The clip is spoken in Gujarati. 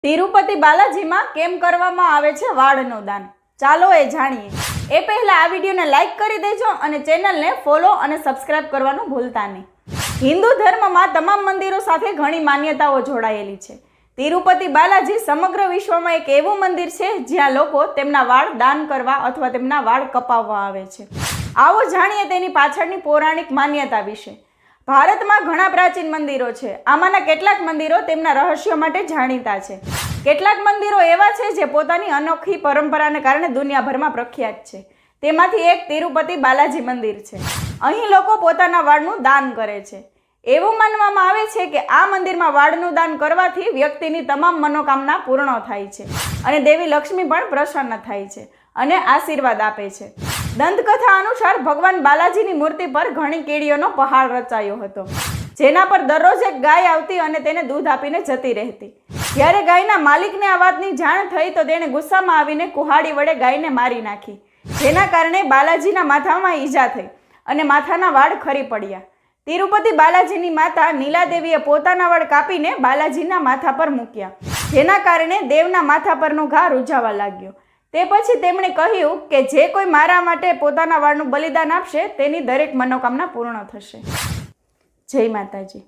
તિરુપતિ બાલાજીમાં કેમ કરવામાં આવે છે વાળનું દાન? ચાલો એ જાણીએ. એ પહેલા આ વિડીયોને લાઈક કરી દેજો અને ચેનલને ફોલો અને સબસ્ક્રાઇબ કરવાનું ભૂલતા નહીં. હિન્દુ ધર્મમાં તમામ મંદિરો સાથે ઘણી માન્યતાઓ જોડાયેલી છે. તિરુપતિ બાલાજી સમગ્ર વિશ્વમાં એક એવું મંદિર છે જ્યાં લોકો તેમના વાળ દાન કરવા અથવા તેમના વાળ કપાવવા આવે છે. આવો જાણીએ તેની પાછળની પૌરાણિક માન્યતા વિશે. ભારતમાં ઘણા પ્રાચીન મંદિરો છે. આમાંના કેટલાક મંદિરો તેમના રહસ્યો માટે જાણીતા છે. કેટલાક મંદિરો એવા છે જે પોતાની અનોખી પરંપરાને કારણે દુનિયાભરમાં પ્રખ્યાત છે. તેમાંથી એક તિરુપતિ બાલાજી મંદિર છે. અહીં લોકો પોતાના વાળનું દાન કરે છે. એવું માનવામાં આવે છે કે આ મંદિરમાં વાળનું દાન કરવાથી વ્યક્તિની તમામ મનોકામના પૂર્ણ થાય છે અને દેવી લક્ષ્મી પણ પ્રસન્ન થાય છે અને આશીર્વાદ આપે છે. દંતકથા અનુસાર ભગવાન બાલાજીની મૂર્તિ પર ઘણી કીડીઓનો પહાડ રચાયો હતો, જેના પર દરરોજ એક ગાય આવતી અને તેને દૂધ આપીને જતી રહેતી. જ્યારે ગાયના માલિકને આ વાતની જાણ થઈ તો તેણે ગુસ્સામાં આવીને કુહાડી વડે ગાયને મારી નાખી, જેના કારણે બાલાજીના માથામાં ઈજા થઈ અને માથાના વાળ ખરી પડ્યા. તિરુપતિ બાલાજીની માતા નીલાદેવીએ પોતાના વાળ કાપીને બાલાજીના માથા પર મૂક્યા, જેના કારણે દેવના માથા પરનો ઘા રૂઝાવા લાગ્યો. તે પછી તેમણે કહ્યું કે જે કોઈ મારા માટે પોતાના વાળનું બલિદાન આપશે તેની દરેક મનોકામના પૂર્ણ થશે. જય માતાજી.